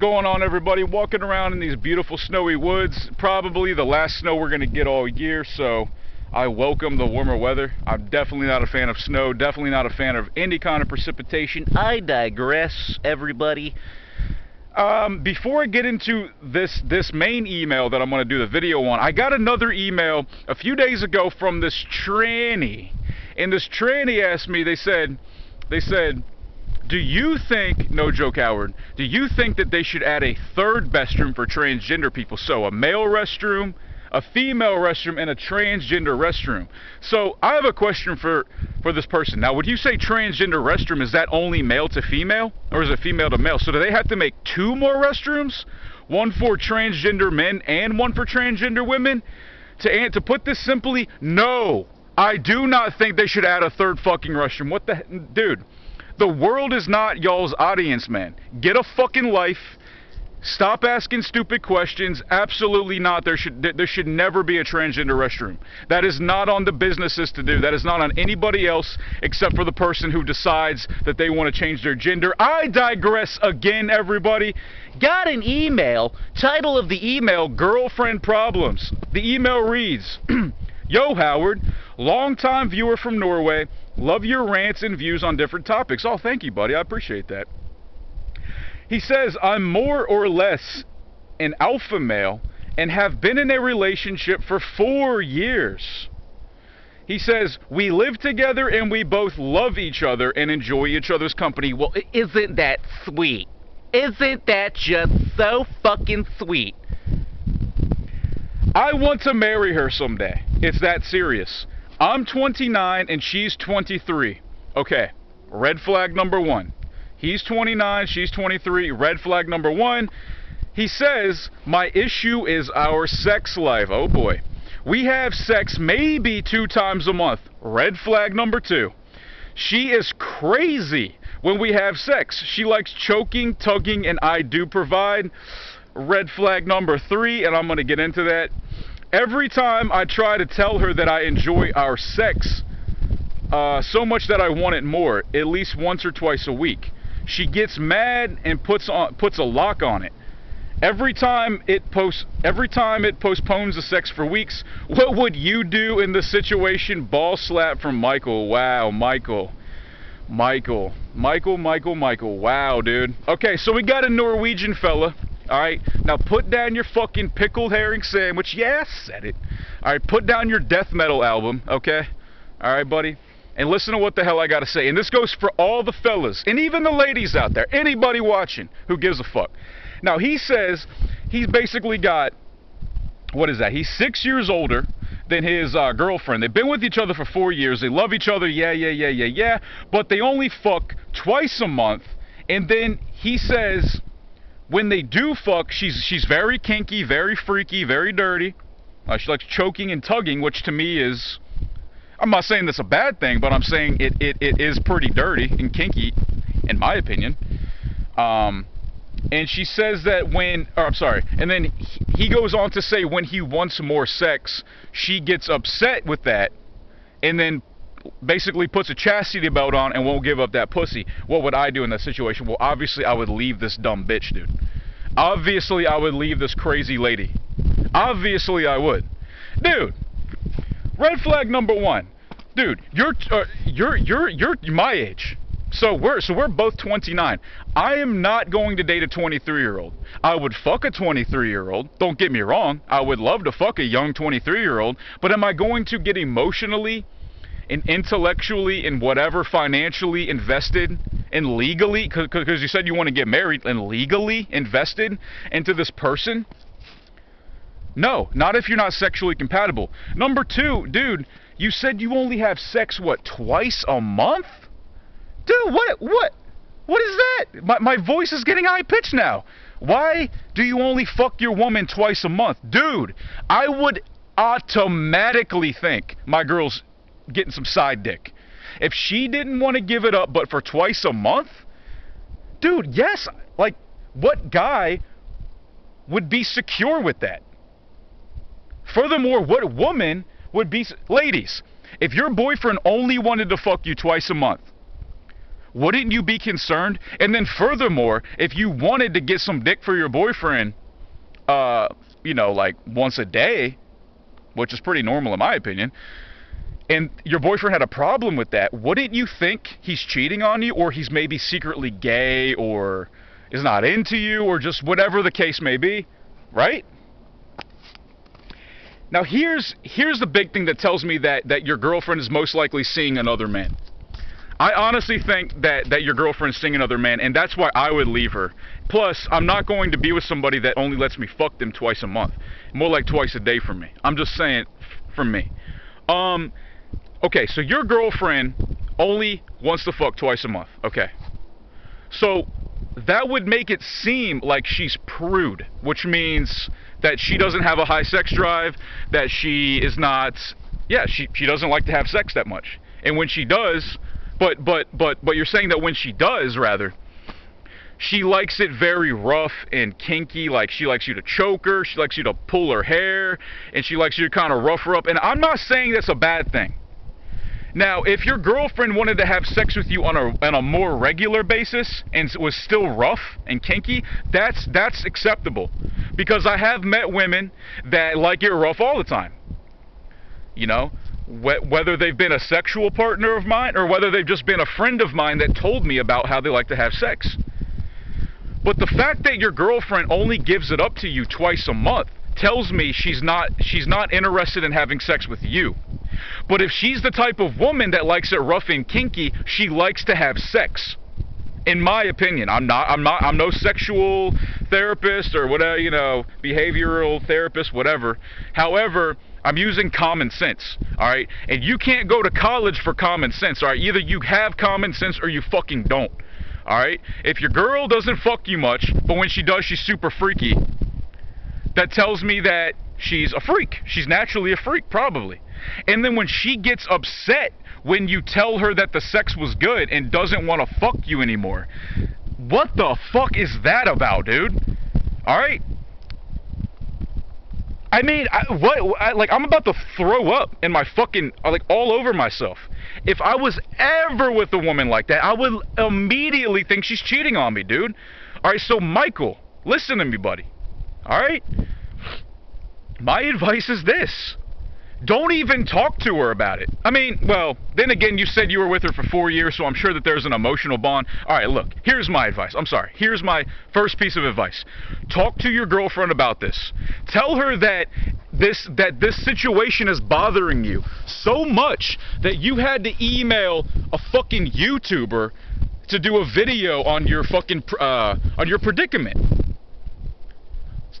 Going on, everybody? Walking around in these beautiful snowy woods, probably the last snow we're gonna get all year, so I welcome the warmer weather. I'm definitely not a fan of snow, definitely not a fan of any kind of precipitation. I digress, everybody. Before I get into this main email that I'm going to do the video on, I got another email a few days ago from this tranny, and this tranny asked me, they said, do you think, no joke Howard, do you think that they should add a third restroom for transgender people? So a male restroom, a female restroom, and a transgender restroom. So I have a question for this person. Now, would you say transgender restroom, is that only male to female, or is it female to male? So do they have to make two more restrooms? One for transgender men and one for transgender women? To put this simply, no. I do not think they should add a third fucking restroom. What the, dude? The world is not y'all's audience, man. Get a fucking life. Stop asking stupid questions. Absolutely not. There should never be a transgender restroom. That is not on the businesses to do. That is not on anybody else except for the person who decides that they want to change their gender. I digress again, everybody. Got an email. Title of the email, Girlfriend Problems. The email reads, Yo, Howard, long-time viewer from Norway. Love your rants and views on different topics. Oh, thank you, buddy. I appreciate that. He says, I'm more or less an alpha male and have been in a relationship for 4 years. He says, we live together and we both love each other and enjoy each other's company. Well, isn't that sweet? Isn't that just so fucking sweet? I want to marry her someday. It's that serious. I'm 29 and she's 23. Okay, red flag number one. He's 29, she's 23, red flag number one. He says, my issue is our sex life. Oh boy. We have sex maybe 2 times a month. Red flag number 2. She is crazy when we have sex. She likes choking, tugging, and I do provide. Red flag number 3, and I'm going to get into that. Every time I try to tell her that I enjoy our sex so much that I want it more, at least once or twice a week, she gets mad and puts a lock on it. Every time it postpones the sex for weeks. What would you do in this situation? Ball slap from Michael. Wow, Michael. Wow, dude. Okay, so we got a Norwegian fella. Alright, now put down your fucking pickled herring sandwich. Yeah, I said it. Alright, put down your death metal album, okay? Alright, buddy? And listen to what the hell I gotta say. And this goes for all the fellas, and even the ladies out there. Anybody watching who gives a fuck. Now, he says he's basically got, what is that? He's 6 years older than his girlfriend. They've been with each other for 4 years. They love each other, yeah. But they only fuck twice a month. And then he says, when they do fuck, she's very kinky, very freaky, very dirty. She likes choking and tugging, which to me is, I'm not saying that's a bad thing, but I'm saying it is pretty dirty and kinky, in my opinion. And she says that and then he goes on to say when he wants more sex, she gets upset with that, and then basically puts a chastity belt on and won't give up that pussy. What would I do in that situation? Well, obviously I would leave this dumb bitch, dude. Obviously I would leave this crazy lady. Obviously I would. Dude, red flag number 1. Dude, you're my age. So we're both 29. I am not going to date a 23-year-old. I would fuck a 23-year-old. Don't get me wrong. I would love to fuck a young 23-year-old, but am I going to get emotionally and intellectually and whatever financially invested and legally, because you said you want to get married, and legally invested into this person? No, not if you're not sexually compatible. Number 2, dude, you said you only have sex, what, twice a month? Dude, what is that? My voice is getting high-pitched now. Why do you only fuck your woman twice a month? Dude, I would automatically think my girl's getting some side dick. If she didn't want to give it up but for twice a month, dude, yes, like, what guy would be secure with that? Furthermore, what woman would be... Ladies, if your boyfriend only wanted to fuck you twice a month, Wouldn't you be concerned? And then furthermore, if you wanted to get some dick for your boyfriend, you know, like once a day, which is pretty normal in my opinion, and your boyfriend had a problem with that, wouldn't you think he's cheating on you, or he's maybe secretly gay, or is not into you, or just whatever the case may be, right? Now here's the big thing that tells me that your girlfriend is most likely seeing another man. I honestly think that your girlfriend's seeing another man, and that's why I would leave her. Plus, I'm not going to be with somebody that only lets me fuck them twice a month. More like twice a day for me. I'm just saying, for me. Okay, so your girlfriend only wants to fuck twice a month. Okay. So that would make it seem like she's prude, which means that she doesn't have a high sex drive, that she is not, yeah, she doesn't like to have sex that much. And when she does, but you're saying that when she does, rather, she likes it very rough and kinky, like she likes you to choke her, she likes you to pull her hair, and she likes you to kind of rough her up. And I'm not saying that's a bad thing. Now, if your girlfriend wanted to have sex with you on a more regular basis and was still rough and kinky, that's acceptable. Because I have met women that like it rough all the time. You know, whether they've been a sexual partner of mine or whether they've just been a friend of mine that told me about how they like to have sex. But the fact that your girlfriend only gives it up to you twice a month tells me she's not interested in having sex with you. But if she's the type of woman that likes it rough and kinky, she likes to have sex. In my opinion, I'm no sexual therapist or whatever, you know, behavioral therapist, whatever. However, I'm using common sense, all right? And you can't go to college for common sense, all right? Either you have common sense or you fucking don't, all right? If your girl doesn't fuck you much, but when she does, she's super freaky, that tells me that she's a freak. She's naturally a freak, probably. And then when she gets upset when you tell her that the sex was good and doesn't want to fuck you anymore, what the fuck is that about, dude? All right? I mean, I'm about to throw up in my fucking, like, all over myself. If I was ever with a woman like that, I would immediately think she's cheating on me, dude. All right, so Michael, listen to me, buddy. All right? My advice is this. Don't even talk to her about it. I mean, well, then again, you said you were with her for 4 years, so I'm sure that there's an emotional bond. All right, look, here's my advice. I'm sorry. Here's my first piece of advice. Talk to your girlfriend about this. Tell her that this situation is bothering you so much that you had to email a fucking YouTuber to do a video on your fucking on your predicament.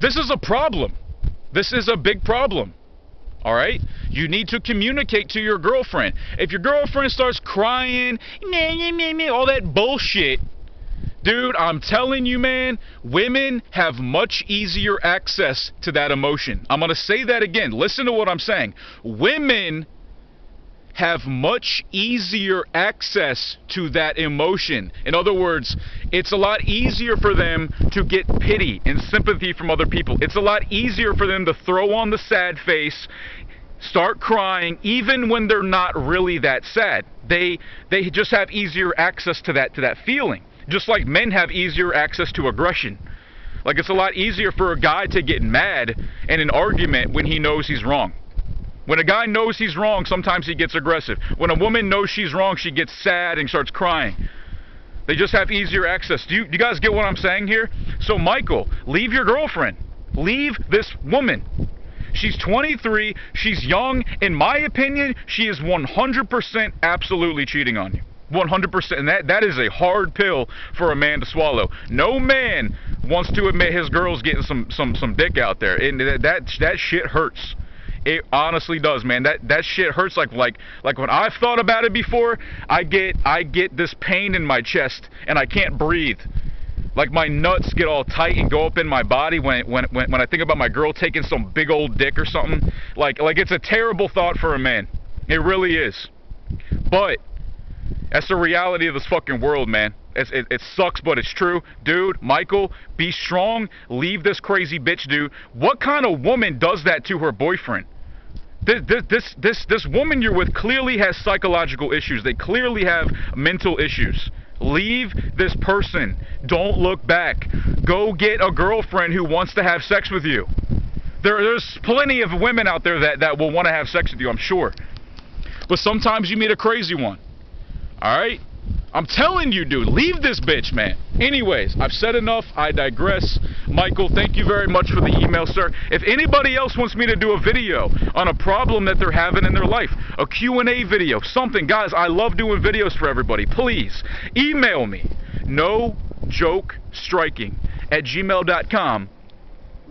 This is a problem. This is a big problem. All right? You need to communicate to your girlfriend. If your girlfriend starts crying, all that bullshit, dude, I'm telling you, man, women have much easier access to that emotion. I'm going to say that again. Listen to what I'm saying. Women have much easier access to that emotion. In other words, it's a lot easier for them to get pity and sympathy from other people. It's a lot easier for them to throw on the sad face, start crying, even when they're not really that sad. They just have easier access to that feeling. Just like men have easier access to aggression. Like, it's a lot easier for a guy to get mad in an argument when he knows he's wrong. When a guy knows he's wrong, sometimes he gets aggressive. When a woman knows she's wrong, she gets sad and starts crying. They just have easier access. Do you guys get what I'm saying here? So, Michael, leave your girlfriend. Leave this woman. She's 23. She's young. In my opinion, she is 100% absolutely cheating on you. 100%. And that is a hard pill for a man to swallow. No man wants to admit his girl's getting some dick out there. And that shit hurts. It honestly does, man. That shit hurts. Like when I've thought about it before, I get this pain in my chest and I can't breathe. Like, my nuts get all tight and go up in my body when I think about my girl taking some big old dick or something. Like it's a terrible thought for a man. It really is. But that's the reality of this fucking world, man. It sucks, but it's true. Dude, Michael, be strong. Leave this crazy bitch, dude. What kind of woman does that to her boyfriend? This woman you're with clearly has psychological issues. They clearly have mental issues. Leave this person. Don't look back. Go get a girlfriend who wants to have sex with you. There's plenty of women out there that will want to have sex with you, I'm sure. But sometimes you meet a crazy one. Alright? I'm telling you, dude, leave this bitch, man. Anyways, I've said enough. I digress. Michael, thank you very much for the email, sir. If anybody else wants me to do a video on a problem that they're having in their life, a Q&A video, something, guys, I love doing videos for everybody. Please, email me, nojokestriking@gmail.com.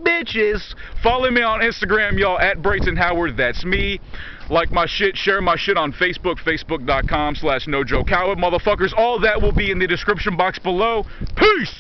Bitches. Follow me on Instagram, y'all, at Brayton Howard. That's me. Like my shit, share my shit on Facebook, facebook.com/nojokehoward. Motherfuckers, all that will be in the description box below. Peace!